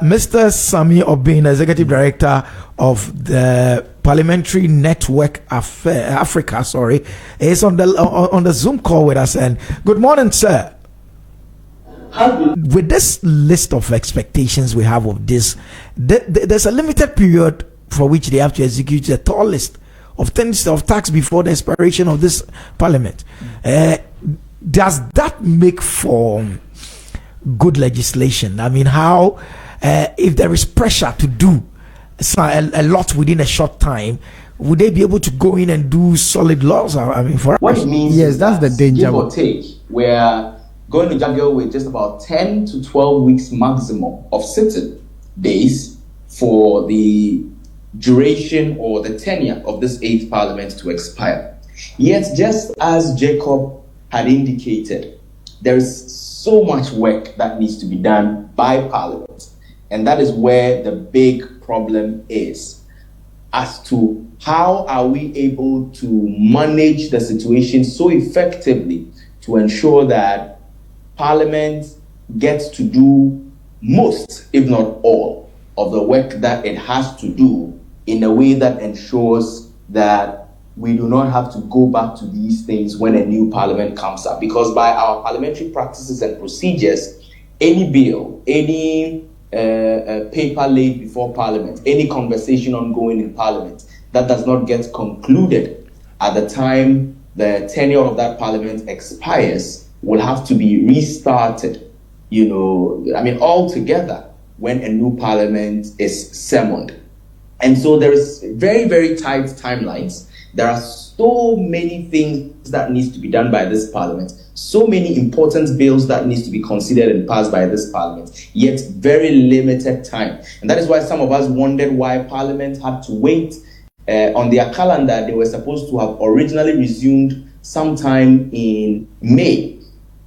Mr. Sammy Obeng, Executive Director of the Parliamentary Network Africa, is on the Zoom call with us. And good morning, sir. With this list of expectations we have of this, there's a limited period for which they have to execute the tall list of things of tax before the expiration of this parliament. Does that make for good legislation? I mean, how if there is pressure to do a lot within a short time, would they be able to go in and do solid laws? I mean, for what it means, yes, that's the danger. Give or take, we're going to juggle with just about 10 to 12 weeks maximum of sitting days for the duration or the tenure of this 8th parliament to expire. Yet, just as Jacob had indicated, there is so much work that needs to be done by parliament. And that is where the big problem is, as to how are we able to manage the situation so effectively to ensure that Parliament gets to do most, if not all, of the work that it has to do in a way that ensures that we do not have to go back to these things when a new parliament comes up. Because by our parliamentary practices and procedures, any bill, any paper laid before parliament, any conversation ongoing in parliament that does not get concluded at the time the tenure of that parliament expires will have to be restarted, altogether when a new parliament is summoned. And so there is very, very tight timelines. There are so many things that needs to be done by this parliament, so many important bills that needs to be considered and passed by this parliament, yet very limited time. And that is why some of us wondered why parliament had to wait on their calendar. They were supposed to have originally resumed sometime in May.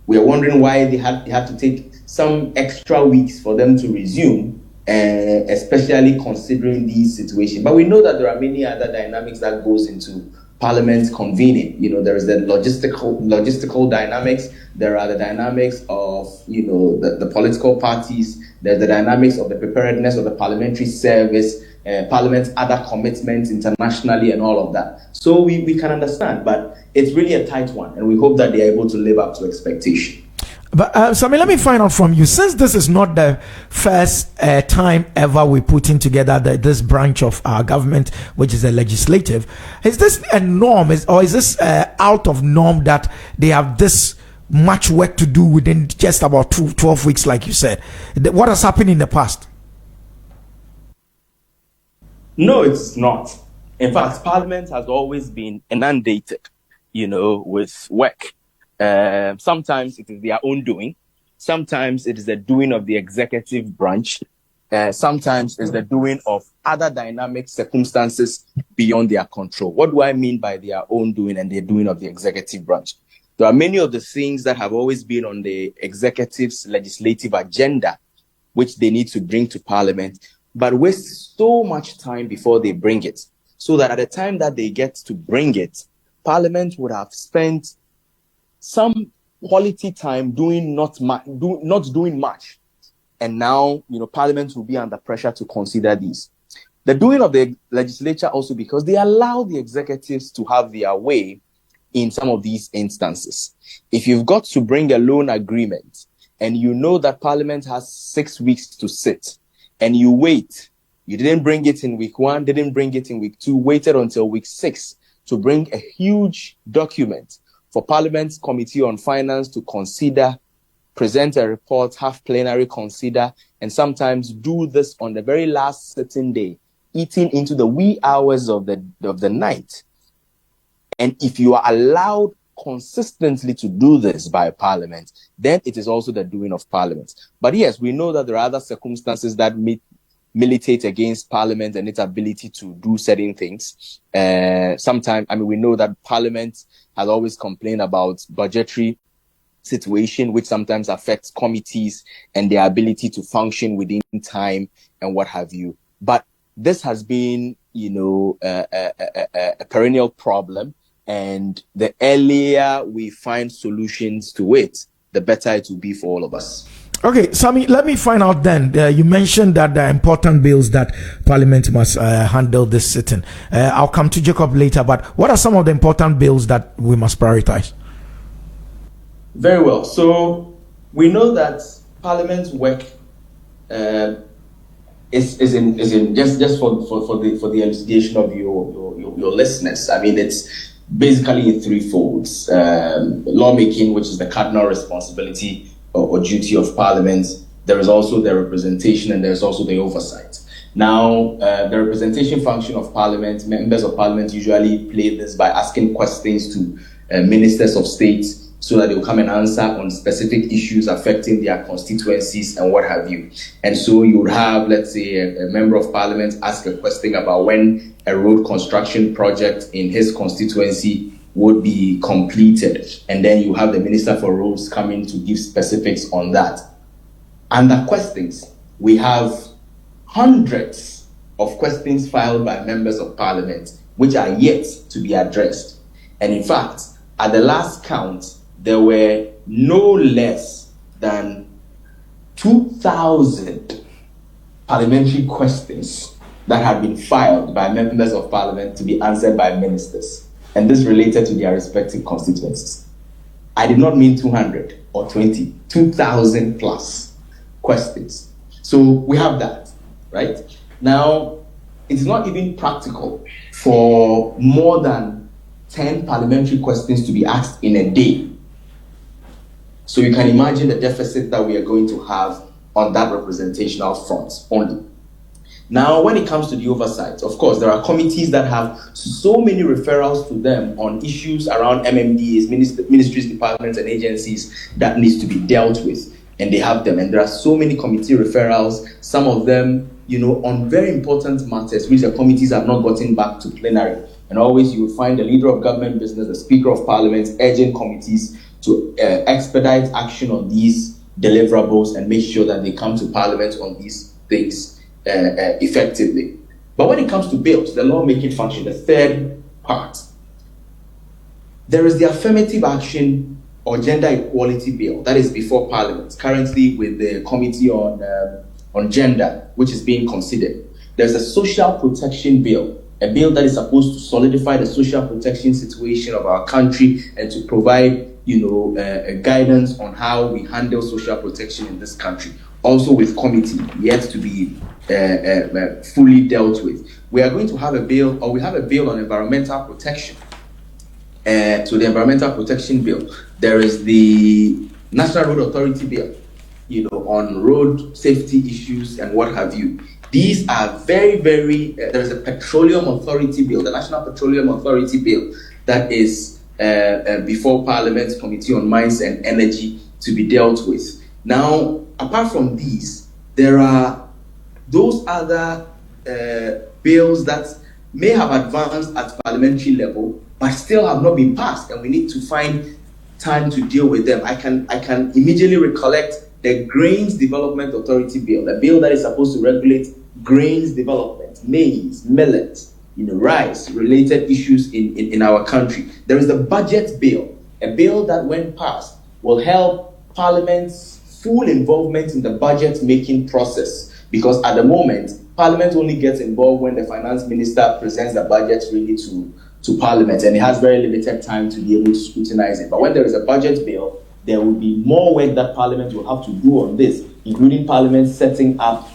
We are wondering why they had to take some extra weeks for them to resume, especially considering these situations. But we know that there are many other dynamics that goes into Parliament convening. There is the logistical dynamics. There are the dynamics of the political parties. There's the dynamics of the preparedness of the parliamentary service, Parliament's other commitments internationally, and all of that. So we can understand, but it's really a tight one, and we hope that they are able to live up to expectation. But Sammy, let me find out from you, since this is not the first time ever we're putting together this branch of our government, which is the legislative, is this a norm, or is this out of norm that they have this much work to do within just about 12 weeks, like you said? What has happened in the past? No, it's not. In fact, Parliament has always been inundated, with work. Sometimes it is their own doing. Sometimes it is the doing of the executive branch. Sometimes it's the doing of other dynamic circumstances beyond their control. What do I mean by their own doing and the doing of the executive branch? There are many of the things that have always been on the executive's legislative agenda, which they need to bring to Parliament, but waste so much time before they bring it, so that at the time that they get to bring it, Parliament would have spent some quality time not doing much. And now, Parliament will be under pressure to consider these. The doing of the legislature also because they allow the executives to have their way in some of these instances. If you've got to bring a loan agreement and you know that Parliament has 6 weeks to sit and you wait, you didn't bring it in week 1, didn't bring it in week 2, waited until week 6 to bring a huge document for Parliament's Committee on Finance to consider, present a report, have plenary consider, and sometimes do this on the very last sitting day, eating into the wee hours of the night. And if you are allowed consistently to do this by Parliament, then it is also the doing of Parliament. But yes, we know that there are other circumstances that militate against Parliament and its ability to do certain things. Sometimes, we know that Parliament has always complained about budgetary situation, which sometimes affects committees and their ability to function within time and what have you. But this has been, a perennial problem. And the earlier we find solutions to it, the better it will be for all of us. Okay, Sammy, let me find out then. You mentioned that there are important bills that Parliament must handle this sitting. I'll come to Jacob later, but what are some of the important bills that we must prioritize? Very well. So we know that Parliament's work is in just for the elucidation of your listeners. I mean, it's basically in three folds: lawmaking, which is the cardinal responsibility or duty of Parliament. There is also the representation, and there's also the oversight. Now, the representation function of Parliament, members of Parliament usually play this by asking questions to ministers of state, so that they'll come and answer on specific issues affecting their constituencies and what have you. And so you would have, let's say, a member of Parliament ask a question about when a road construction project in his constituency would be completed. And then you have the Minister for Roads coming to give specifics on that. Under questions, we have hundreds of questions filed by members of Parliament, which are yet to be addressed. And in fact, at the last count, there were no less than 2,000 parliamentary questions that had been filed by members of Parliament to be answered by ministers, and this related to their respective constituencies. I did not mean 200 or 20, 2,000 plus questions. So we have that, right? Now, it's not even practical for more than 10 parliamentary questions to be asked in a day. So you can imagine the deficit that we are going to have on that representational front only. Now, when it comes to the oversight, of course, there are committees that have so many referrals to them on issues around MMDs, ministries, departments, and agencies that needs to be dealt with, and they have them. And there are so many committee referrals, some of them, on very important matters, which the committees have not gotten back to plenary. And always you will find the leader of government business, the Speaker of Parliament, urging committees to expedite action on these deliverables and make sure that they come to Parliament on these things effectively. But when it comes to bills, the lawmaking function, the third part, there is the affirmative action or gender equality bill that is before Parliament, currently with the Committee on Gender, which is being considered. There's a social protection bill, a bill that is supposed to solidify the social protection situation of our country and to provide guidance on how we handle social protection in this country. Also with committee, yet to be fully dealt with. We are going to have a bill, or we have a bill on environmental protection. So the environmental protection bill, there is the National Road Authority bill, on road safety issues and what have you. These are very, very, there's a Petroleum Authority bill, the National Petroleum Authority bill, that is before Parliament's Committee on Mines and Energy to be dealt with. Now, apart from these, there are those other bills that may have advanced at parliamentary level, but still have not been passed, and we need to find time to deal with them. I can immediately recollect the Grains Development Authority bill, a bill that is supposed to regulate grains development, maize, millet, rice-related issues in our country. There is the budget bill, a bill that, when passed, will help Parliament's full involvement in the budget-making process, because at the moment, Parliament only gets involved when the finance minister presents the budget really to Parliament, and it has very limited time to be able to scrutinize it. But when there is a budget bill, there will be more work that Parliament will have to do on this, including Parliament setting up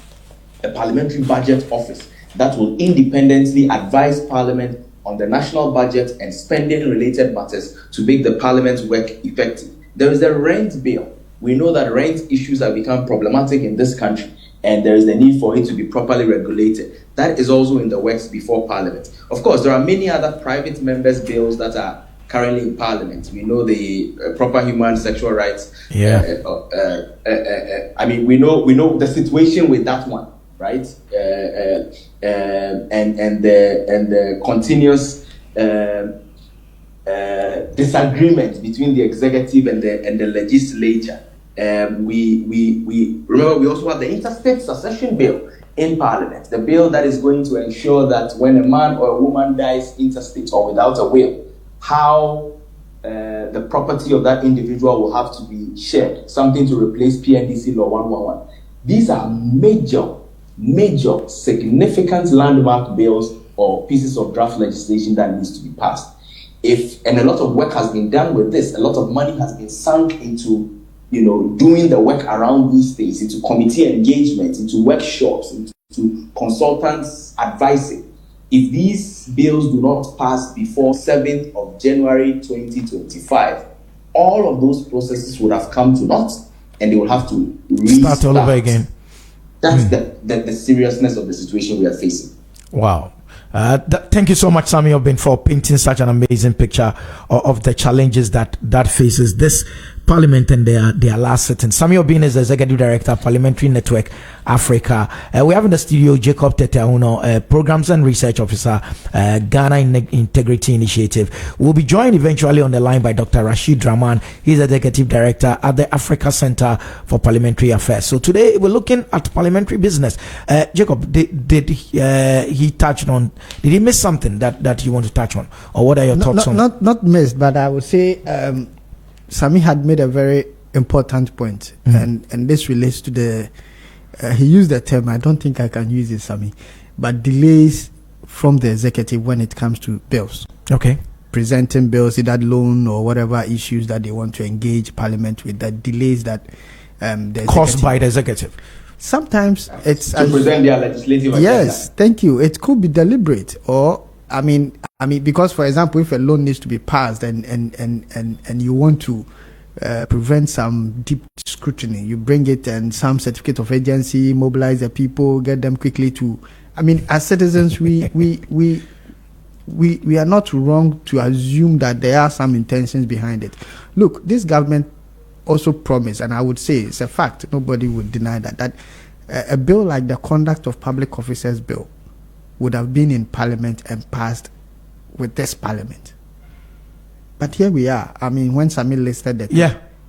a parliamentary budget office that will independently advise Parliament on the national budget and spending-related matters to make the Parliament's work effective. There is the rent bill. We know that rent issues have become problematic in this country, and there is the need for it to be properly regulated. That is also in the works before Parliament. Of course, there are many other private members' bills that are currently in Parliament. We know the proper human sexual rights. Yeah. We know the situation with that one, right? And the continuous disagreement between the executive and the legislature. We remember we also have the interstate succession bill in Parliament, the bill that is going to ensure that when a man or a woman dies interstate or without a will, how the property of that individual will have to be shared, something to replace PNDC Law 111. These are major, significant landmark bills or pieces of draft legislation that needs to be passed. And a lot of work has been done with this, a lot of money has been sunk into doing the work around these things, into committee engagement, into workshops, into consultants advising. If these bills do not pass before 7th of January 2025, all of those processes would have come to naught and they will have to start all over again. That's the seriousness of the situation we are facing. Wow. Thank you so much, Sammy Obeng, for painting such an amazing picture of the challenges that faces this Parliament and their last sitting. Sammy Obeng is the Executive Director, Parliamentary Network Africa. We have in the studio Jacob Tetteh Ahuno, Programs and Research Officer, Ghana Integrity Initiative. We'll be joined eventually on the line by Dr. Rashid Rahman. He's the Executive Director at the Africa Center for Parliamentary Affairs. So today we're looking at parliamentary business. Jacob, did he touch on? Did he miss something that you want to touch on, or what are your thoughts on? Not missed, but I would say Sammy had made a very important point, and this relates to the. He used the term. I don't think I can use it, Sammy, but delays from the executive when it comes to bills. Okay. Presenting bills, either loan or whatever issues that they want to engage Parliament with, that delays that caused by the executive. Sometimes it's to present their legislative agenda. Yes, thank you. It could be deliberate, or I mean, because for example, if a loan needs to be passed and you want to prevent some deep scrutiny, you bring it and some certificate of agency, mobilize the people, get them quickly to. I mean, as citizens, we are not wrong to assume that there are some intentions behind it. Look, this government also promised, and I would say it's a fact, nobody would deny that a bill like the Conduct of Public Officers Bill would have been in Parliament and passed with this Parliament. But here we are. I mean, when Sammy listed it,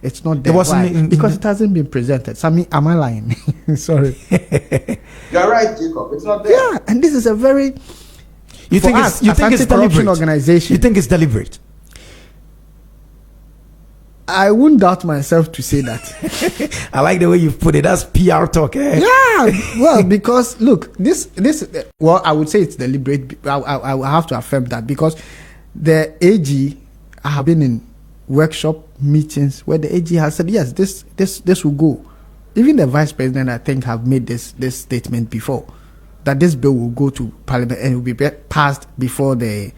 it's not there. Because it hasn't been presented. Sammy, am I lying? Sorry. You're right, Jacob. It's not there. Yeah, and this is a very... You think it's deliberate? Organization. You think it's deliberate? I wouldn't doubt myself to say that. I like the way you put it. That's PR talk, eh? Yeah, well, because look, this. Well, I would say it's deliberate. I have to affirm that because the AG have been in workshop meetings where the AG has said yes, this will go. Even the Vice President, I think, have made this statement before that this bill will go to Parliament and will be passed before the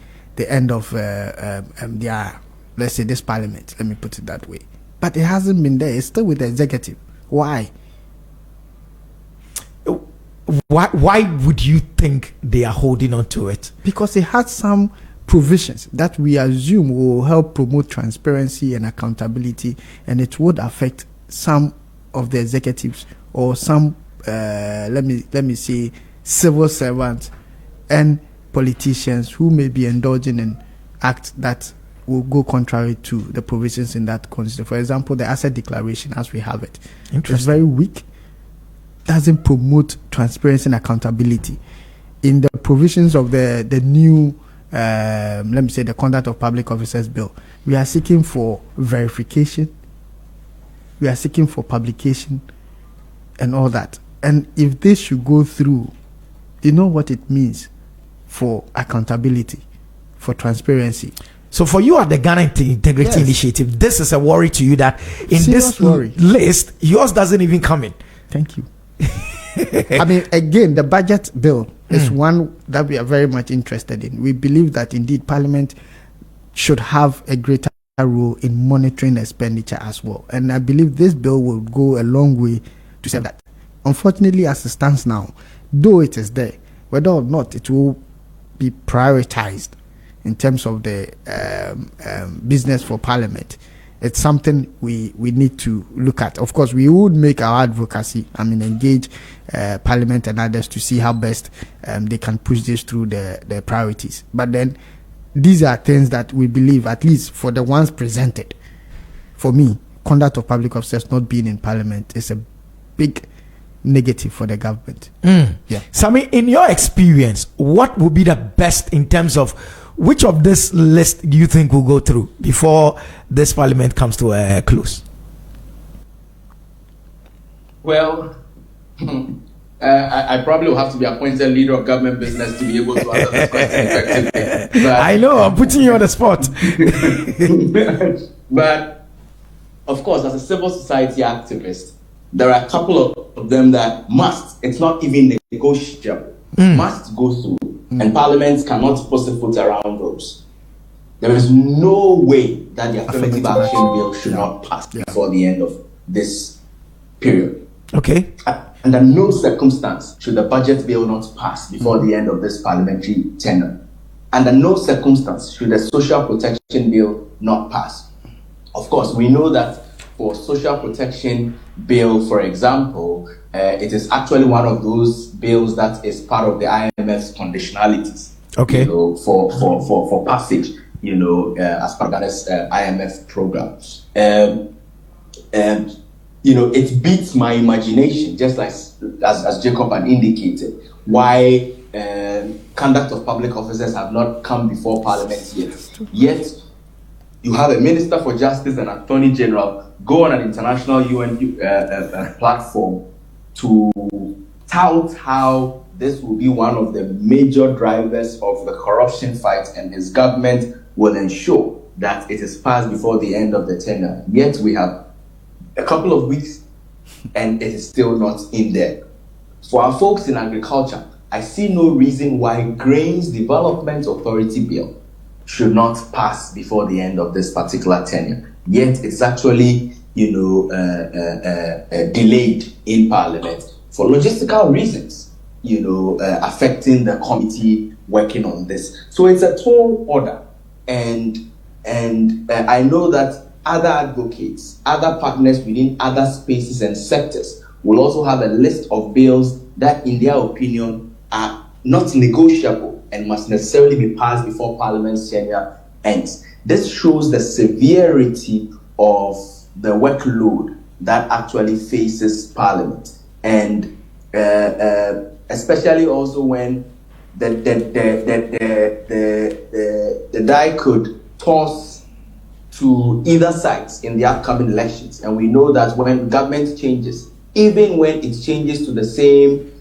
end of their. Let's say this Parliament, let me put it that way. But it hasn't been there. It's still with the executive. Why? Why would you think they are holding on to it? Because it has some provisions that we assume will help promote transparency and accountability, and it would affect some of the executives or some, let me say, civil servants and politicians who may be indulging in acts that will go contrary to the provisions in that constitution. For example, the asset declaration as we have it is very weak, doesn't promote transparency and accountability. In the provisions of the new, let me say, the Conduct of Public Officers Bill, we are seeking for verification, we are seeking for publication and all that. And if this should go through, you know what it means for accountability, for transparency. So for you at the Ghana Integrity Initiative, this is a worry to you that in serious this worry. List, yours doesn't even come in. Thank you. I mean, again, the budget bill is one that we are very much interested in. We believe that indeed Parliament should have a greater role in monitoring expenditure as well. And I believe this bill will go a long way to say that. Unfortunately, as it stands now, though it is there, whether or not it will be prioritized in terms of the business for Parliament, it's something we need to look at. Of course, we would make our advocacy, engage Parliament and others to see how best they can push this through the priorities. But then these are things that we believe, at least for the ones presented, for me, Conduct of Public Officers not being in Parliament is a big negative for the government. Yeah. Sammy, in your experience, what would be the best in terms of which of this list do you think will go through before this parliament comes to a close? Well, I probably will have to be appointed leader of government business to be able to answer this question effectively. But, I know, I'm putting you on the spot. But, of course, as a civil society activist, there are a couple of them that must, it's not even negotiable, must go through. And parliaments cannot pussyfoot around those. There is no way that the affirmative action bill should not pass before the end of this period. Okay. Under no circumstance should the budget bill not pass before the end of this parliamentary tenure. Under no circumstance should the social protection bill not pass. Of course, we know that for social protection bill, for example, it is actually one of those bills that is part of the IMF's conditionalities. Okay. For passage, as part of Ghana's IMF program. It beats my imagination, just like as Jacob had indicated, why conduct of public officers have not come before Parliament yet. Yet, you have a Minister for Justice and Attorney General go on an international UN platform to tout how this will be one of the major drivers of the corruption fight, and his government will ensure that it is passed before the end of the tenure. Yet we have a couple of weeks and it is still not in there. For our folks in agriculture, I see no reason why Grains Development Authority bill should not pass before the end of this particular tenure. Yet it's actually, delayed in Parliament for logistical reasons, affecting the committee working on this. So it's a tall order, and I know that other advocates, other partners within other spaces and sectors will also have a list of bills that, in their opinion, are not negotiable and must necessarily be passed before Parliament's tenure ends. This shows the severity of the workload that actually faces Parliament, and especially also when the die could toss to either sides in the upcoming elections. And we know that when government changes, even when it changes to the same,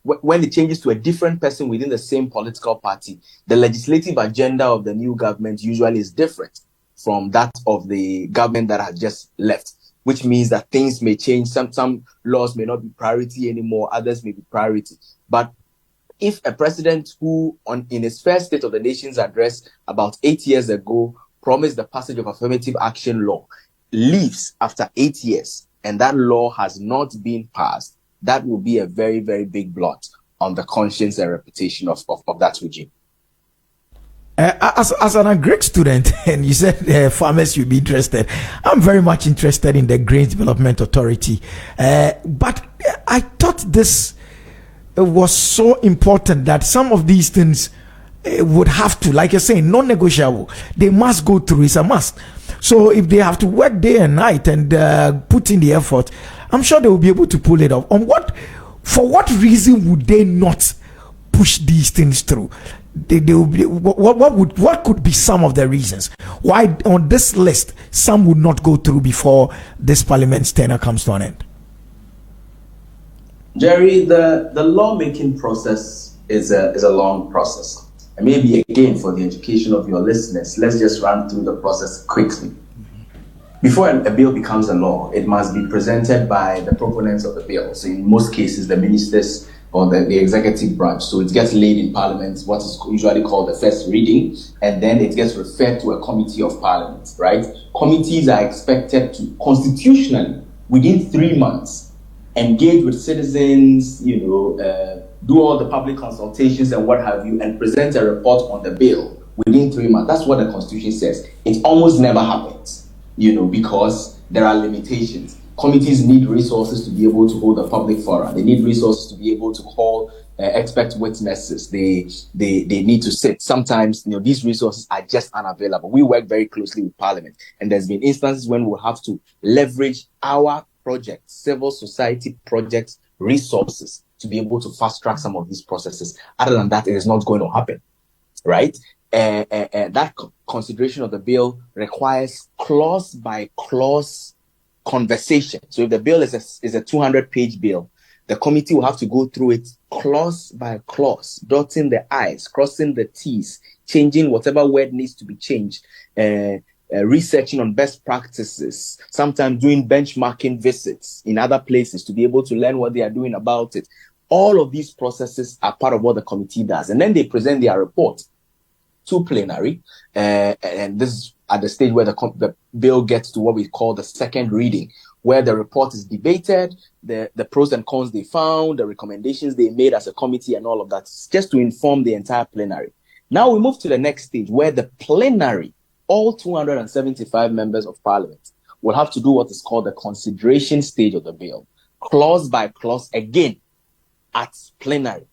when it changes to a different person within the same political party, the legislative agenda of the new government usually is different from that of the government that has just left, which means that things may change. Some laws may not be priority anymore, others may be priority. But if a president who, in his first State of the Nation's address about 8 years ago, promised the passage of affirmative action law, leaves after 8 years, and that law has not been passed, that will be a very, very big blot on the conscience and reputation of that regime. As an agric student, and you said farmers should be interested, I'm very much interested in the Grains Development Authority. But I thought this was so important that some of these things would have to, like you're saying, non-negotiable. They must go through. It's a must. So if they have to work day and night and put in the effort, I'm sure they will be able to pull it off. For what reason would they not push these things through? They will be, what could be some of the reasons why on this list some would not go through before this parliament's tenure comes to an end? Jerry, the lawmaking process is a long process. And maybe again, for the education of your listeners, let's just run through the process quickly. Before a bill becomes a law, it must be presented by the proponents of the bill. So in most cases, the ministers or the executive branch. So it gets laid in Parliament, what is usually called the first reading, and then it gets referred to a committee of Parliament, right? Committees are expected to constitutionally, within 3 months, engage with citizens, do all the public consultations and what have you, and present a report on the bill within 3 months. That's what the Constitution says. It almost never happens, because there are limitations. Committees need resources to be able to hold a public forum. They need resources to be able to call expert witnesses. They need to sit. Sometimes, these resources are just unavailable. We work very closely with Parliament, and there's been instances when we'll have to leverage our projects, civil society projects, resources to be able to fast track some of these processes. Other than that, it is not going to happen, right? That consideration of the bill requires clause by clause conversation. So if the bill is a 200-page bill, the committee will have to go through it clause by clause, dotting the I's, crossing the T's, changing whatever word needs to be changed, researching on best practices, sometimes doing benchmarking visits in other places to be able to learn what they are doing about it. All of these processes are part of what the committee does. And then they present their report to plenary. And this is at the stage where the bill gets to what we call the second reading, where the report is debated, the pros and cons they found, the recommendations they made as a committee and all of that, just to inform the entire plenary. Now we move to the next stage where the plenary, all 275 members of parliament, will have to do what is called the consideration stage of the bill, clause by clause, again, at plenary.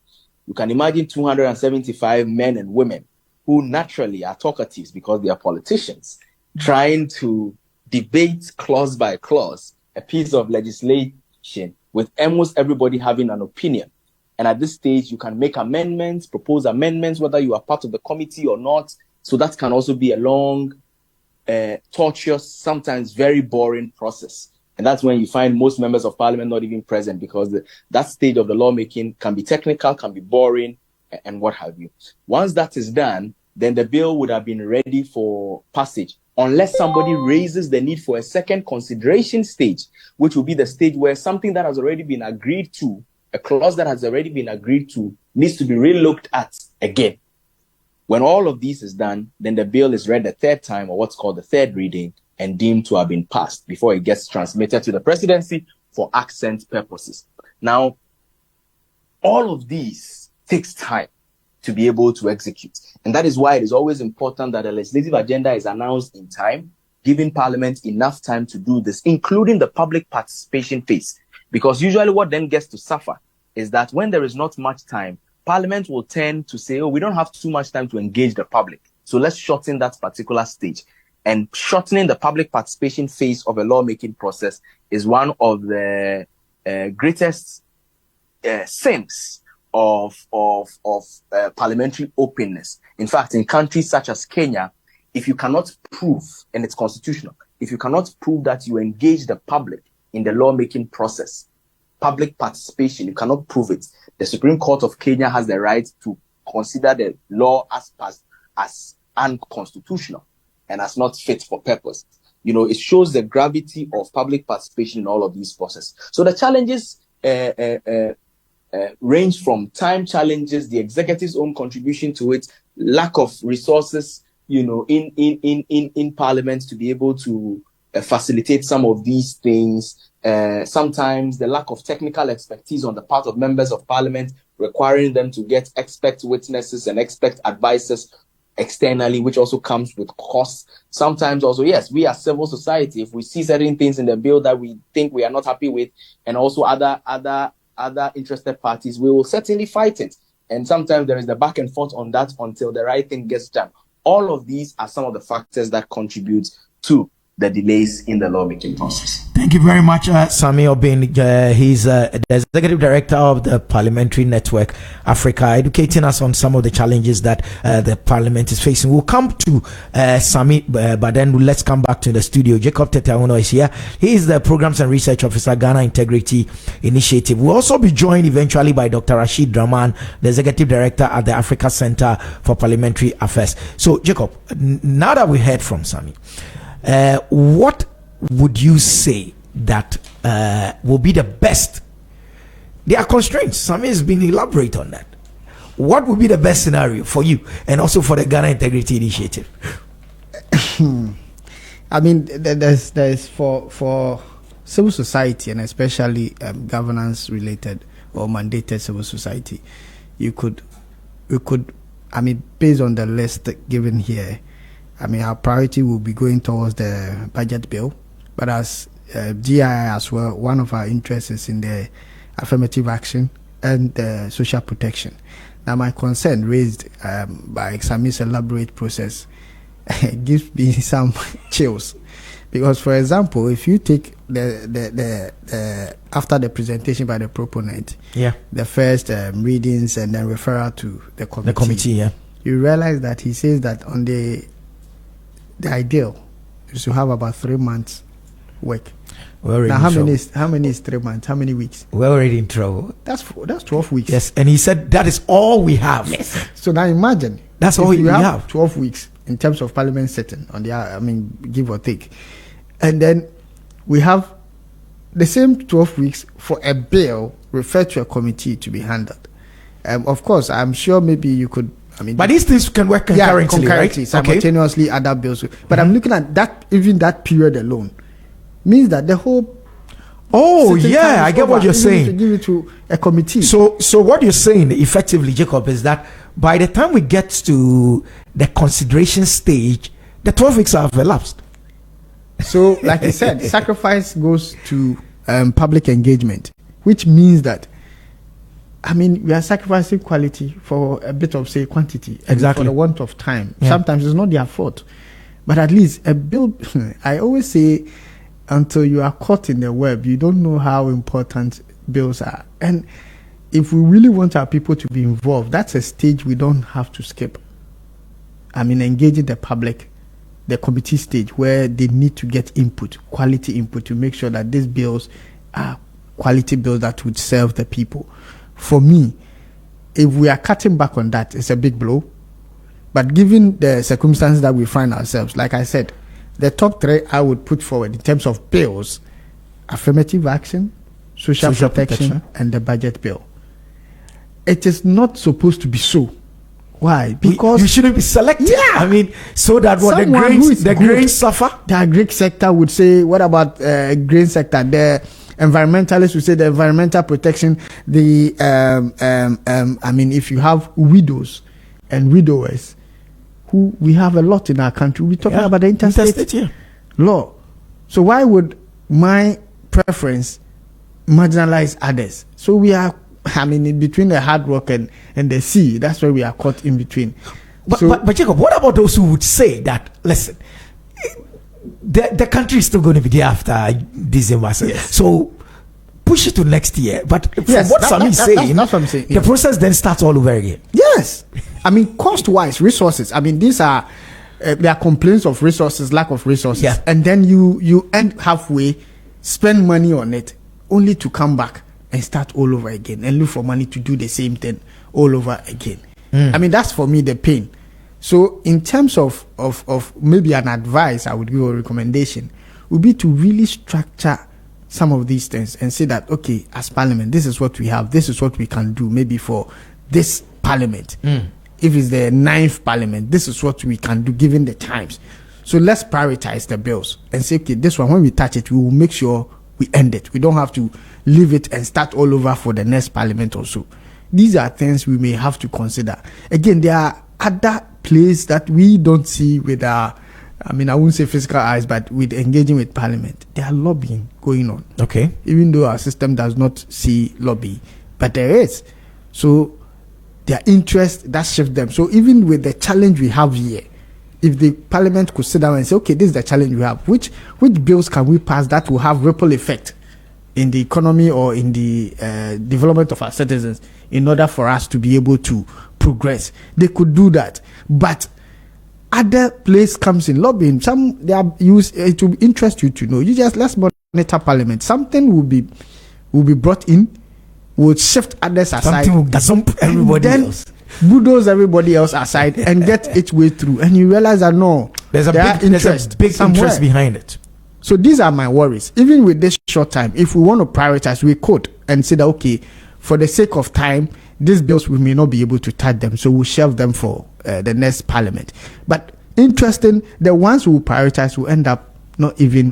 You can imagine 275 men and women who naturally are talkatives because they are politicians, trying to debate clause by clause a piece of legislation with almost everybody having an opinion. And at this stage, you can make amendments, propose amendments, whether you are part of the committee or not. So that can also be a long, tortuous, sometimes very boring process. And that's when you find most members of parliament not even present, because that stage of the lawmaking can be technical, can be boring, and what have you. Once that is done, then the bill would have been ready for passage, unless somebody raises the need for a second consideration stage, which will be the stage where something that has already been agreed to, a clause that has already been agreed to, needs to be re-looked at again. When all of this is done, then the bill is read a third time, or what's called the third reading, and deemed to have been passed before it gets transmitted to the presidency for accent purposes. Now, all of these takes time to be able to execute. And that is why it is always important that a legislative agenda is announced in time, giving Parliament enough time to do this, including the public participation phase. Because usually what then gets to suffer is that when there is not much time, Parliament will tend to say, oh, we don't have too much time to engage the public, so let's shorten that particular stage. And shortening the public participation phase of a lawmaking process is one of the greatest sins of parliamentary openness. In fact, in countries such as Kenya, if you cannot prove, and it's constitutional, if you cannot prove that you engage the public in the lawmaking process, public participation, you cannot prove it, the Supreme Court of Kenya has the right to consider the law as passed as unconstitutional and as not fit for purpose. You know, it shows the gravity of public participation in all of these processes. So the challenges range from time challenges, the executive's own contribution to it, lack of resources, you know, in Parliament to be able to facilitate some of these things. Sometimes the lack of technical expertise on the part of members of Parliament, requiring them to get expert witnesses and expert advisors externally, which also comes with costs. Sometimes also, yes, we as civil society, if we see certain things in the bill that we think we are not happy with, and also other interested parties, we will certainly fight it. And sometimes there is the back and forth on that until the right thing gets done. All of these are some of the factors that contribute to the delays in the lawmaking process. Thank you very much, Sammy Obeng. He's the Executive Director of the Parliamentary Network Africa, educating us on some of the challenges that the Parliament is facing. We'll come to Sammy, but then let's come back to the studio. Jacob Tetteh Ahuno is here. He is the Programs and Research Officer, Ghana Integrity Initiative. We'll also be joined eventually by Dr. Rashid Draman, the Executive Director at the Africa Center for Parliamentary Affairs. So, Jacob, now that we heard from Sammy, what would you say that will be the best? There are constraints. Sammy has been elaborate on that. What would be the best scenario for you and also for the Ghana Integrity Initiative? I mean, there's for civil society, and especially governance related or mandated civil society, we could, I mean, based on the list given here, I mean, our priority will be going towards the budget bill, but as GII as well, one of our interests is in the affirmative action and the social protection. Now, my concern raised by Sammy's elaborate process gives me some chills, because, for example, if you take the after the presentation by the proponent, yeah, the first readings and then referral to the committee, yeah. you realize that he says that on the ideal is to have about 3 months work. Now, how many is 3 months? How many weeks? We're already in trouble. That's 12 weeks. Yes, and he said that is all we have. Yes. So now imagine that's all we have. 12 weeks in terms of parliament sitting on the, give or take, and then we have the same 12 weeks for a bill referred to a committee to be handled. Of course, I'm sure maybe you could. But these things can work concurrently, right? Simultaneously, other bills. But I'm looking at that. Even that period alone means that the whole. Oh yeah, I get what you're saying. To give it to a committee. So what you're saying effectively, Jacob, is that by the time we get to the consideration stage, the 12 weeks have elapsed. So, like I said, sacrifice goes to public engagement, which means that, we are sacrificing quality for a bit of, say, quantity. Exactly. For the want of time. Yeah. Sometimes it's not their fault. But at least a bill, I always say, until you are caught in the web, you don't know how important bills are. And if we really want our people to be involved, that's a stage we don't have to skip. Engaging the public, the committee stage, where they need to get input, quality input, to make sure that these bills are quality bills that would serve the people. For me, if we are cutting back on that, it's a big blow. But given the circumstances that we find ourselves, like I said, the top 3 I would put forward in terms of bills: affirmative action, social protection, and the budget bill. It is not supposed to be so. Why? Because you shouldn't be selected. Yeah. So that what the grain suffer. The agri sector would say, what about grain sector? The environmentalists would say the environmental protection. The if you have widows and widowers, who we have a lot in our country, we're talking about the interstate law. So why would my preference marginalize others? So we are, in between the hard work and the sea. That's where we are caught in between. But Jacob, what about those who would say that, listen, the country is still going to be there after December? Yes. So push it to next year. But from what Sammy is saying, that's what I'm saying. The process then starts all over again. Yes. Cost-wise, resources. These are, there are complaints of resources, lack of resources. Yeah. And then you end halfway, spend money on it, only to come back and start all over again and look for money to do the same thing all over again. That's for me the pain. So in terms of maybe an advice I would give, a recommendation would be to really structure some of these things and say that, okay, as Parliament, this is what we have, this is what we can do maybe for this Parliament. If it's the 9th Parliament, this is what we can do given the times. So let's prioritize the bills and say, okay, this one, when we touch it, we will make sure we end it. We don't have to leave it and start all over for the next Parliament or so. These are things we may have to consider. Again, there are other places that we don't see with our, I won't say physical eyes, but with engaging with Parliament. There are lobbying going on. Okay. Even though our system does not see lobby, but there is. So their interest, that shifts them. So even with the challenge we have here, if the Parliament could sit down and say, okay, this is the challenge we have, which bills can we pass that will have ripple effect in the economy or in the development of our citizens in order for us to be able to progress. They could do that. But other place comes in lobbying. Some they are used. It will interest you to know. You just let's monitor Parliament. Something will be brought in, will shift others aside. Something will gazump everybody else. Bulldoze everybody else aside and get its way through. And you realize that there's a big interest behind it. So these are my worries. Even with this short time, if we want to prioritize, we could and say that, okay, for the sake of time, these bills we may not be able to touch them, so we'll shelve them for the next Parliament. But interesting, the ones we will prioritize will end up not even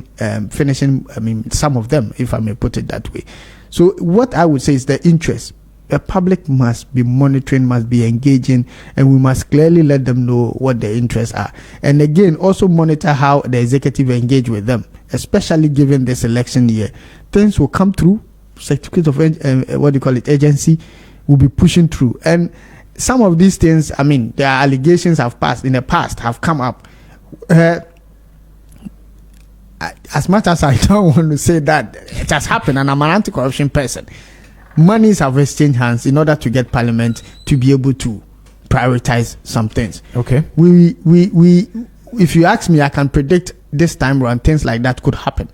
finishing. Some of them, if I may put it that way. So what I would say is the interest. The public must be monitoring, must be engaging, and we must clearly let them know what their interests are. And again, also monitor how the executive engage with them, especially given this election year. Things will come through. Certificate of agency will be pushing through. And some of these things, there are allegations have come up. As much as I don't want to say that it has happened, and I'm an anti-corruption person, monies have exchanged hands in order to get Parliament to be able to prioritize some things. Okay. We if you ask me, I can predict this time around things like that could happen.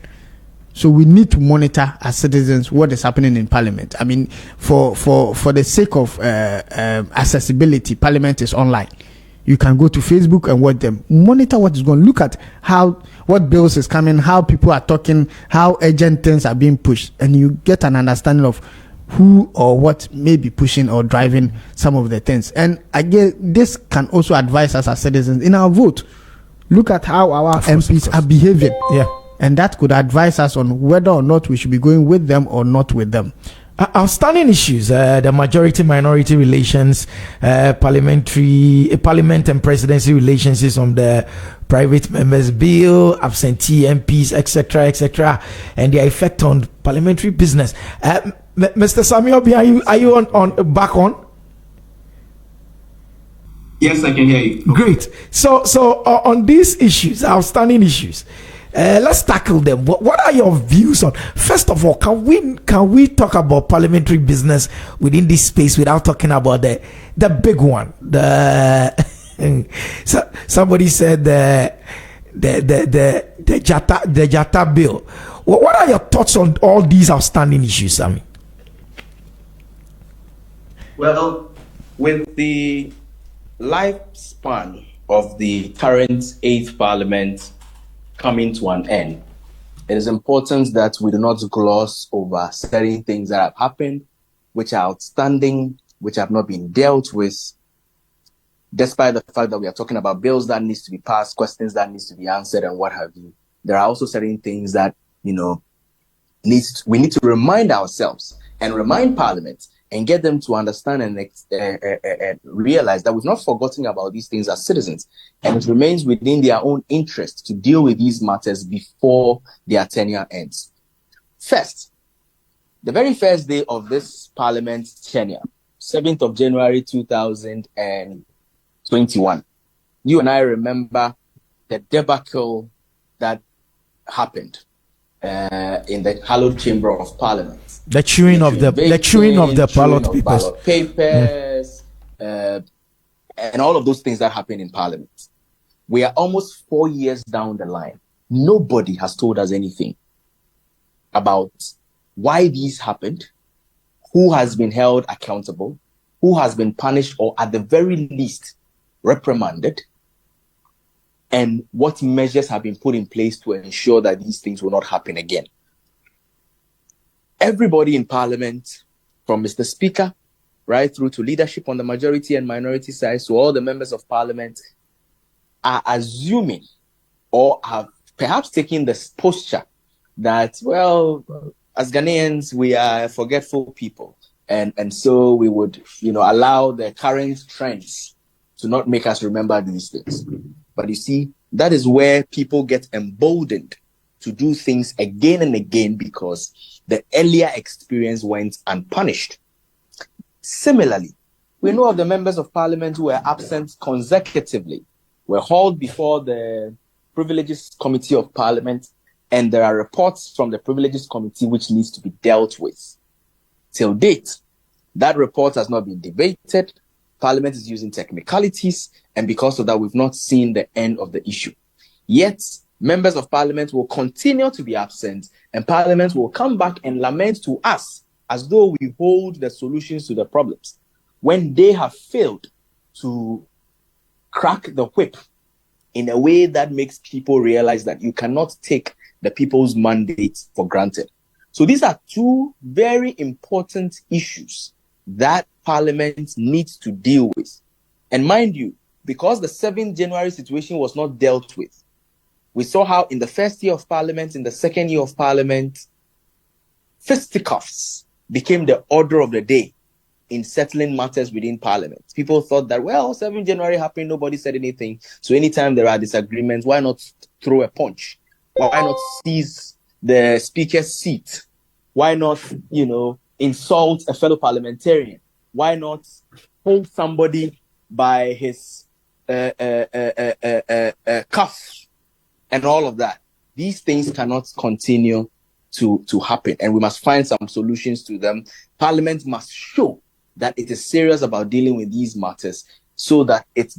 So we need to monitor as citizens what is happening in Parliament. I mean, for the sake of accessibility, Parliament is online. You can go to Facebook and watch them. Monitor what is going on. Look at what bills is coming, how people are talking, how urgent things are being pushed, and you get an understanding of who or what may be pushing or driving some of the things. And again, this can also advise us as citizens in our vote. Look at how our MPs are behaving. Yeah. And that could advise us on whether or not we should be going with them or not with them. Outstanding issues: the majority-minority relations, parliament and presidency relations on the private members' bill, absentee MPs, etc., and their effect on parliamentary business. Mr. Sammy Obeng, are you on back on? Yes, I can hear you. Great. So on these issues, outstanding issues, let's tackle them. What are your views on? First of all, can we talk about parliamentary business within this space without talking about the big one? Somebody said the Jatta bill. What are your thoughts on all these outstanding issues, Sammy? Well, with the lifespan of the current 8th Parliament coming to an end, it is important that we do not gloss over certain things that have happened, which are outstanding, which have not been dealt with, despite the fact that we are talking about bills that needs to be passed, questions that needs to be answered, and what have you. There are also certain things that, we need to remind ourselves and remind Parliament and get them to understand and realize that we've not forgotten about these things as citizens, and it remains within their own interest to deal with these matters before their tenure ends. First, the very first day of this Parliament's tenure, 7th of January 2021, you and I remember the debacle that happened in the hallowed chamber of Parliament. The chewing of the ballot papers, and all of those things that happen in Parliament. We are almost 4 years down the line. Nobody has told us anything about why these happened, who has been held accountable, who has been punished or at the very least reprimanded, and what measures have been put in place to ensure that these things will not happen again. Everybody in Parliament, from Mr. Speaker right through to leadership on the majority and minority sides, to all the members of Parliament, are assuming or have perhaps taken this posture that, well, as Ghanaians, we are forgetful people. And so we would, allow the current trends to not make us remember these things. But you see, that is where people get emboldened to do things again and again because the earlier experience went unpunished. Similarly, we know of the members of Parliament who were absent consecutively, were hauled before the Privileges Committee of Parliament, and there are reports from the Privileges Committee which needs to be dealt with. Till date, that report has not been debated. Parliament is using technicalities, and because of that, we've not seen the end of the issue. Yet, members of Parliament will continue to be absent, and Parliament will come back and lament to us as though we hold the solutions to the problems, when they have failed to crack the whip in a way that makes people realize that you cannot take the people's mandate for granted. So these are two very important issues that Parliament needs to deal with. And mind you, because the 7th January situation was not dealt with, we saw how in the first year of Parliament, in the second year of Parliament, fisticuffs became the order of the day in settling matters within Parliament. People thought that, well, 7th January happened, nobody said anything. So anytime there are disagreements, why not throw a punch? Why not seize the speaker's seat? Why not, insult a fellow parliamentarian? Why not hold somebody by his cuff and all of that? These things cannot continue to happen, and we must find some solutions to them. Parliament must show that it is serious about dealing with these matters so that it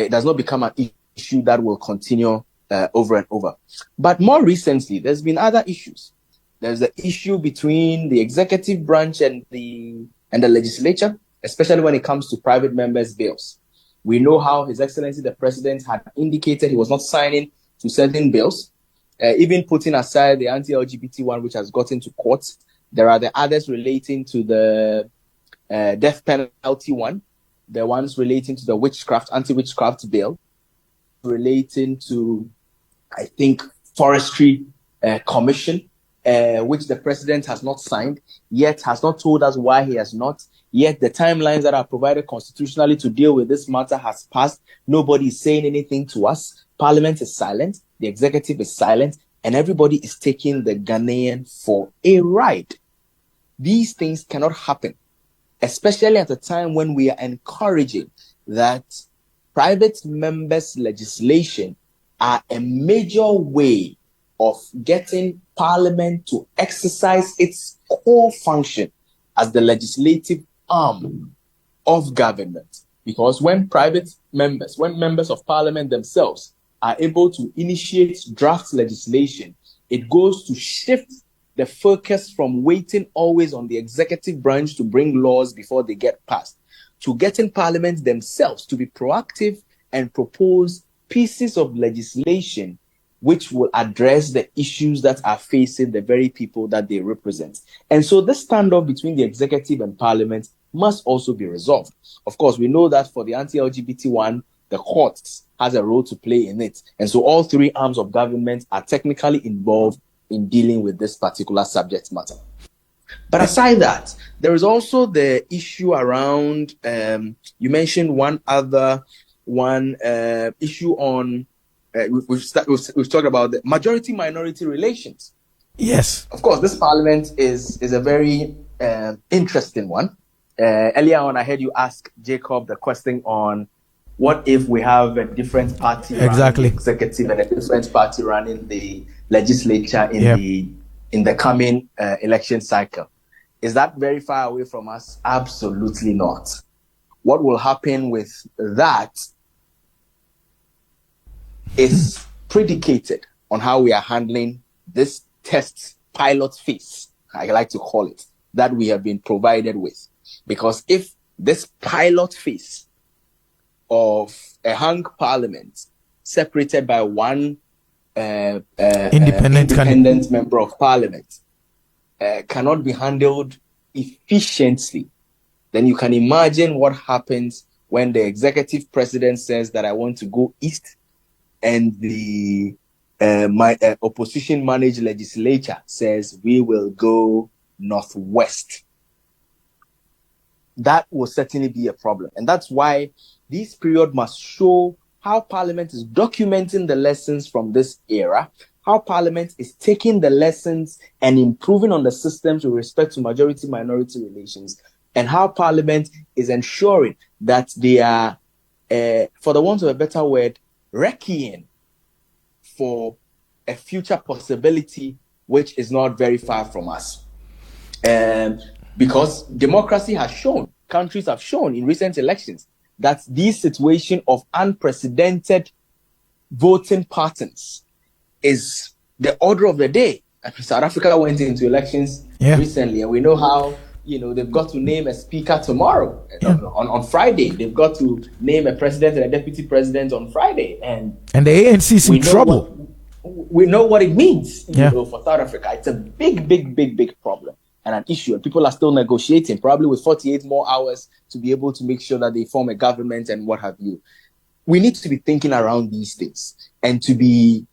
does not become an issue that will continue over and over. But more recently, there's been other issues. There's the issue between the executive branch and the legislature, especially when it comes to private members' bills. We know how His Excellency the President had indicated he was not signing to certain bills, even putting aside the anti-LGBT one, which has gotten to court. There are the others relating to the death penalty one, the ones relating to the anti-witchcraft bill, relating to, I think, forestry commission, which the president has not signed, yet has not told us why he has not. Yet the timelines that are provided constitutionally to deal with this matter has passed. Nobody is saying anything to us. Parliament is silent. The executive is silent. And everybody is taking the Ghanaian for a ride. These things cannot happen, especially at a time when we are encouraging that private members' legislation are a major way of getting Parliament to exercise its core function as the legislative arm of government. Because when members of Parliament themselves are able to initiate draft legislation, it goes to shift the focus from waiting always on the executive branch to bring laws before they get passed, to getting Parliament themselves to be proactive and propose pieces of legislation which will address the issues that are facing the very people that they represent. And so this standoff between the executive and Parliament must also be resolved. Of course, we know that for the anti-LGBT one, the courts has a role to play in it. And so all three arms of government are technically involved in dealing with this particular subject matter. But aside that, there is also the issue around, you mentioned one issue on, we've talked about the majority-minority relations. Yes. Of course, this parliament is a very interesting one. Earlier on, I heard you ask Jacob the question on what if we have a different party running the executive and a different party running the legislature in the coming election cycle. Is that very far away from us? Absolutely not. What will happen with that is predicated on how we are handling this test pilot phase, I like to call it, that we have been provided with. Because if this pilot phase of a hung parliament separated by one independent member of parliament cannot be handled efficiently, then you can imagine what happens when the executive president says that I want to go east and the opposition managed legislature says we will go northwest. That will certainly be a problem. And that's why this period must show how Parliament is documenting the lessons from this era, how Parliament is taking the lessons and improving on the systems with respect to majority-minority relations, and how Parliament is ensuring that they are, for the want of a better word, reckying for a future possibility which is not very far from us. Because democracy has shown, countries have shown in recent elections that this situation of unprecedented voting patterns is the order of the day. South Africa went into elections recently, and we know how, they've got to name a speaker tomorrow. On Friday, they've got to name a president and a deputy president on Friday. And the ANC is in trouble. We know what it means for South Africa. It's a big problem and an issue. And people are still negotiating, probably with 48 more hours to be able to make sure that they form a government and what have you. We need to be thinking around these things and to be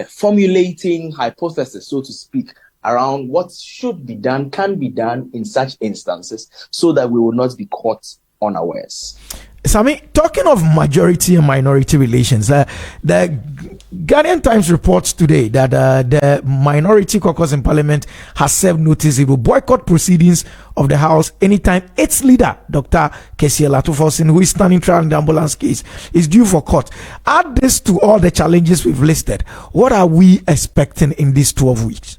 formulating hypotheses, so to speak, around what should be done, can be done in such instances so that we will not be caught unawares. Sammy, talking of majority and minority relations, the Ghanaian Times reports today that the minority caucus in Parliament has served notice it will boycott proceedings of the House anytime its leader, Dr. Kessie Latofosin, who is standing trial in the ambulance case, is due for court. Add this to all the challenges we've listed. What are we expecting in these 12 weeks?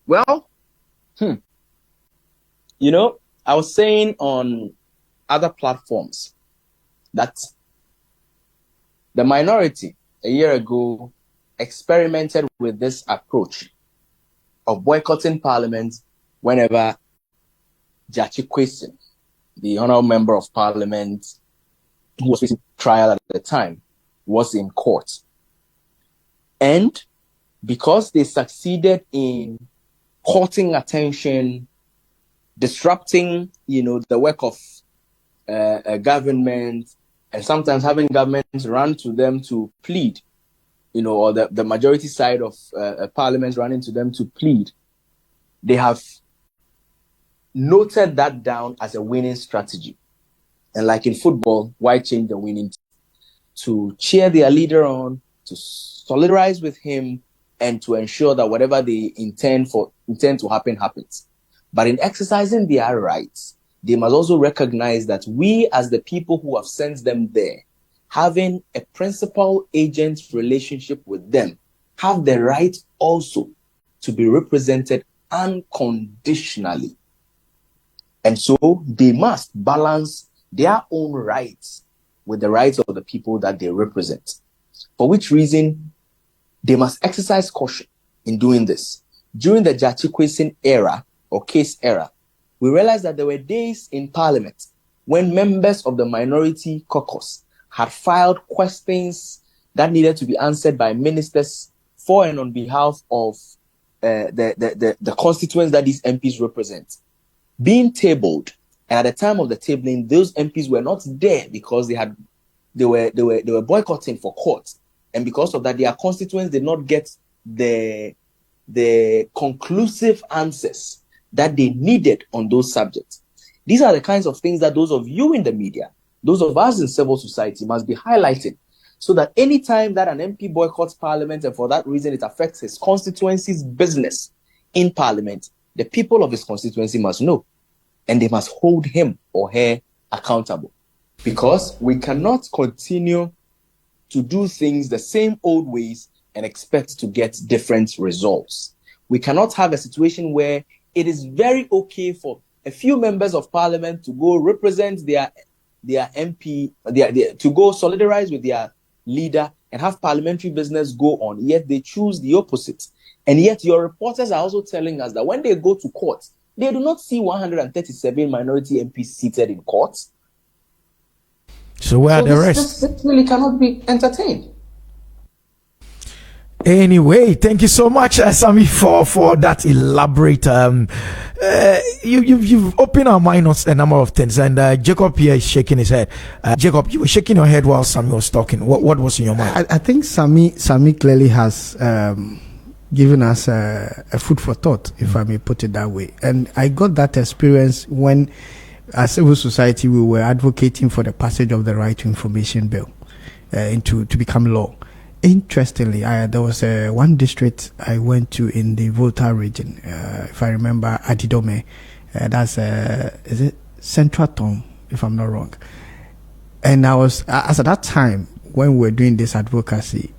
Well, I was saying on other platforms that the minority a year ago experimented with this approach of boycotting Parliament whenever Jachi Kwesi, the honorable member of Parliament who was facing trial at the time, was in court. And because they succeeded in courting attention, disrupting, the work of a government, and sometimes having governments run to them to plead, or the majority side of Parliament running to them to plead, they have noted that down as a winning strategy. And like in football, why change the winning team? To cheer their leader on, to solidarize with him, and to ensure that whatever they intend to happen happens. But in exercising their rights, they must also recognize that we, as the people who have sent them there, having a principal agent relationship with them, have the right also to be represented unconditionally. And so they must balance their own rights with the rights of the people that they represent. For which reason, they must exercise caution in doing this. During the Jachi Kwesi era, or case era, we realized that there were days in Parliament when members of the minority caucus had filed questions that needed to be answered by ministers for and on behalf of the constituents that these MPs represent, being tabled. And at the time of the tabling, those MPs were not there because they were boycotting for court, and because of that, their constituents did not get the conclusive answers that they needed on those subjects. These are the kinds of things that those of you in the media, those of us in civil society must be highlighting, so that any time that an MP boycotts Parliament and for that reason it affects his constituency's business in Parliament, the people of his constituency must know, and they must hold him or her accountable. Because we cannot continue to do things the same old ways and expect to get different results. We cannot have a situation where it is very okay for a few members of Parliament to go represent their MP, to go solidarize with their leader and have parliamentary business go on, yet they choose the opposite. And yet your reporters are also telling us that when they go to court, they do not see 137 minority MPs seated in court. So where are the rest? This really cannot be entertained. Anyway, thank you so much, Sammy, for that elaborate. You've opened our mind on a number of things, and Jacob here is shaking his head. Jacob, you were shaking your head while Sammy was talking. What was in your mind? I think Sammy clearly has given us a food for thought, if I may put it that way. And I got that experience when, as civil society, we were advocating for the passage of the Right to Information Bill to become law. Interestingly, there was one district I went to in the Volta region, if I remember, Adidome. That's is it Central Town, if I'm not wrong. And I was, as at that time when we were doing this advocacy,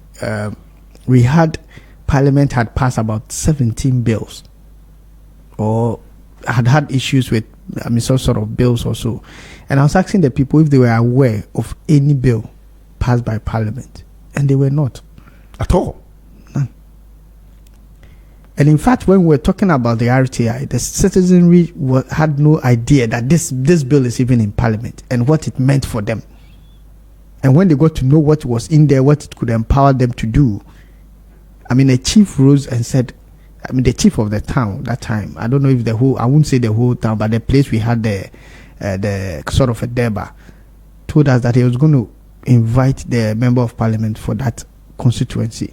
we had Parliament had passed about 17 bills, or had issues with, some sort of bills or so. And I was asking the people if they were aware of any bill passed by Parliament. And they were not at all. None. And in fact, when we were talking about the RTI, the citizenry had no idea that this bill is even in Parliament and what it meant for them. And when they got to know what was in there, what it could empower them to do, a chief rose and said, the chief of the town that time, I don't know if I won't say the whole town, but the place we had the sort of a deba, told us that he was going to invite the member of Parliament for that constituency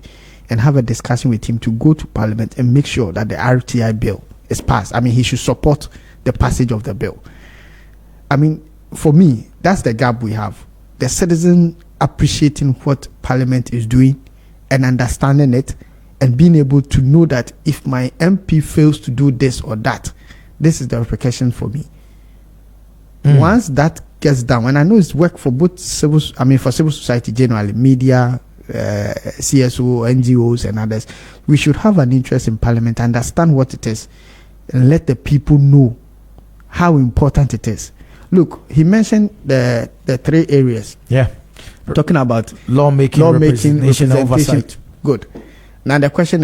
and have a discussion with him to go to Parliament and make sure that the RTI bill is passed. He should support the passage of the bill. For me, that's the gap we have. The citizen appreciating what Parliament is doing and understanding it, and being able to know that if my MP fails to do this or that, this is the repercussion for me. Once that gets done, and I know it's work for both for civil society generally, media, CSO, NGOs, and others, we should have an interest in Parliament, understand what it is, and let the people know how important it is. Look, he mentioned the 3 areas. Yeah. Talking about Lawmaking, representation, oversight. Good. Now the question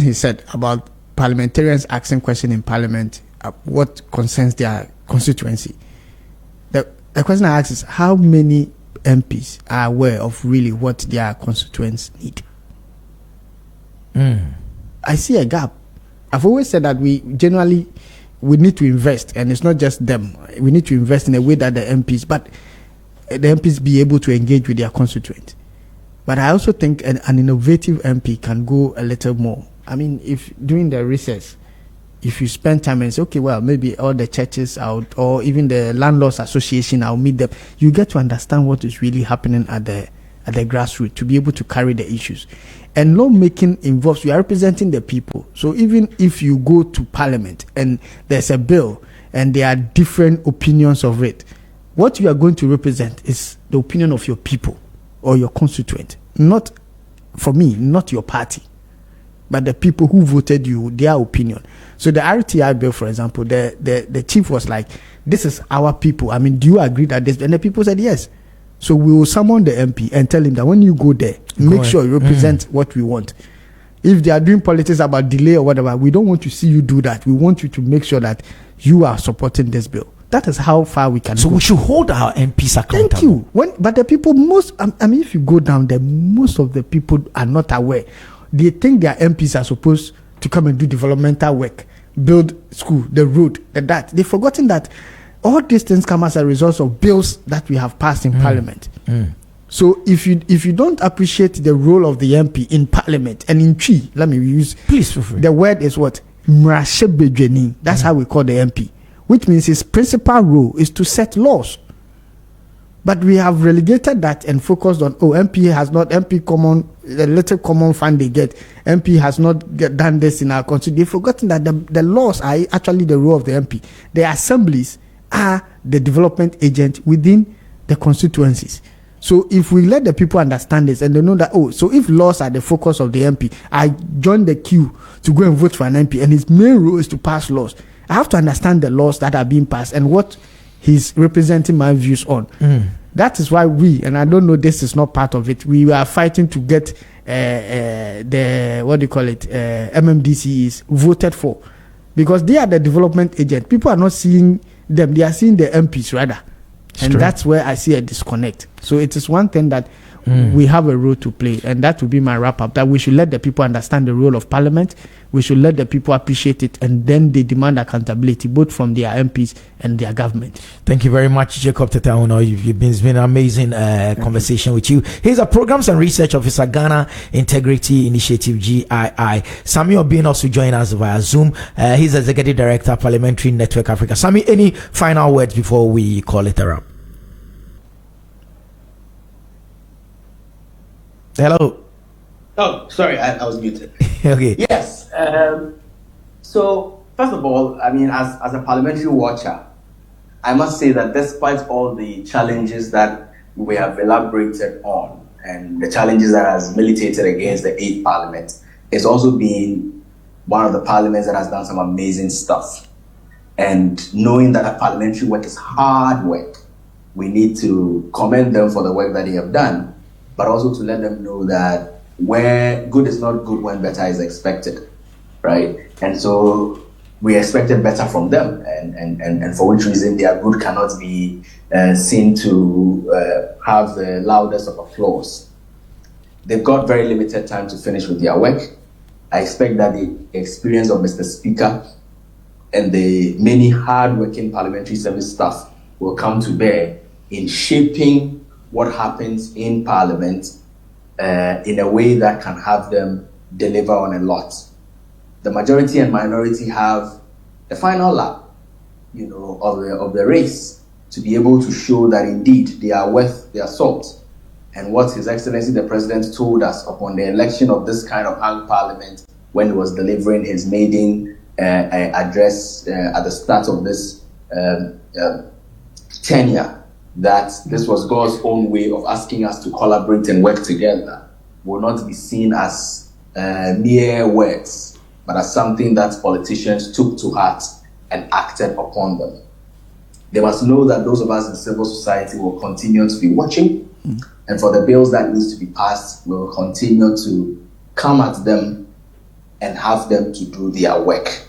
he said about parliamentarians asking questions in parliament, what concerns their constituency. The question I ask is, how many MPs are aware of really what their constituents need? I see a gap. I've always said that we need to invest, and it's not just them. We need to invest in a way that the MPs be able to engage with their constituents. But I also think an innovative MP can go a little more. I mean, if during the recess, if you spend time and say, okay, well, maybe all the churches out, or even the landlords association, I'll meet them. You get to understand what is really happening at the grassroots to be able to carry the issues. And lawmaking involves, you are representing the people. So even if you go to parliament and there's a bill and there are different opinions of it, what you are going to represent is the opinion of your people or your constituent. Not, for me, not your party, but the people who voted you, their opinion. So the RTI bill, for example, the chief was like, this is our people. I mean, do you agree that this? And the people said yes. So we will summon the MP and tell him that when you go there, make sure you represent what we want. If they are doing politics about delay or whatever, we don't want to see you do that. We want you to make sure that you are supporting this bill. That is how far we can go. So we should hold our MPs accountable. Thank you. But the people, if you go down there, most of the people are not aware. They think their MPs are supposed to come and do developmental work, build school, the road, that. They've forgotten that all these things come as a result of bills that we have passed in Parliament. So if you don't appreciate the role of the MP in Parliament and in Chi, let me use, please feel free. The word is what? That's how we call the MP, which means his principal role is to set laws. But we have relegated that and focused on, MP common, the little common fund they get, MP has not done this in our constitution. They've forgotten that the laws are actually the role of the MP. The assemblies are the development agent within the constituencies. So if we let the people understand this and they know that, so if laws are the focus of the MP, I join the queue to go and vote for an MP and his main role is to pass laws. I have to understand the laws that are being passed and what he's representing my views on. That is why and I don't know, this is not part of it, we are fighting to get MMDCs voted for, because they are the development agent. People are not seeing them, they are seeing the MPs rather. And that's where I see a disconnect. So it is one thing that we have a role to play, and that will be my wrap up, that we should let the people understand the role of Parliament, we should let the people appreciate it, and then they demand accountability both from their MPs and their government. Thank you very much, Jacob Tetteh Ahuno. It's been an amazing conversation with you. He's a Programs and Research Officer, Ghana Integrity Initiative, GII. Sammy Obeng also joined us via Zoom. He's Executive Director, Parliamentary Network Africa. Sammy, any final words before we call it a wrap? Hello. Oh, sorry, I was muted. Okay. Yes. So, first of all, I mean, as a parliamentary watcher, I must say that despite all the challenges that we have elaborated on and the challenges that has militated against the 8th Parliament, it's also been one of the parliaments that has done some amazing stuff. And knowing that parliamentary work is hard work, we need to commend them for the work that they have done, but also to let them know that where good is not good when better is expected, right? And so we expected better from them, and for which reason their good cannot be seen to have the loudest of applause. They've got very limited time to finish with their work. I expect that the experience of Mr. Speaker and the many hard-working parliamentary service staff will come to bear in shaping what happens in Parliament in a way that can have them deliver on a lot. The majority and minority have the final lap, of the race to be able to show that indeed they are worth their salt. And what His Excellency the President told us upon the election of this kind of hung Parliament when he was delivering his maiden address at the start of this tenure, that this was God's own way of asking us to collaborate and work together, will not be seen as mere words, but as something that politicians took to heart and acted upon them. They must know that those of us in civil society will continue to be watching, and for the bills that needs to be passed, we will continue to come at them and have them to do their work.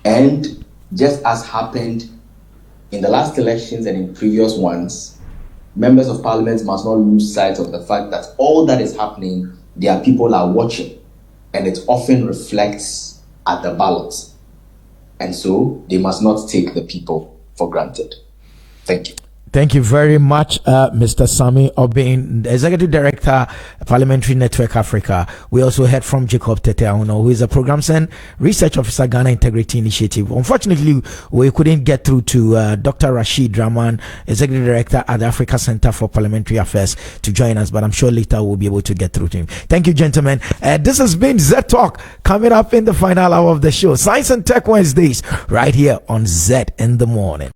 And just as happened in the last elections and in previous ones, members of parliament must not lose sight of the fact that all that is happening, their people are watching, and it often reflects at the ballot. And so they must not take the people for granted. Thank you. Thank you very much, Mr. Sammy Obeng, the Executive Director, Parliamentary Network Africa. We also heard from Jacob Tetteh Ahuno, who is a Programs and Research Officer, Ghana Integrity Initiative. Unfortunately, we couldn't get through to Dr. Rashid Rahman, Executive Director at the Africa Center for Parliamentary Affairs, to join us, but I'm sure later we'll be able to get through to him. Thank you, gentlemen. This has been ZED Talk, coming up in the final hour of the show. Science and Tech Wednesdays, right here on ZED in the morning.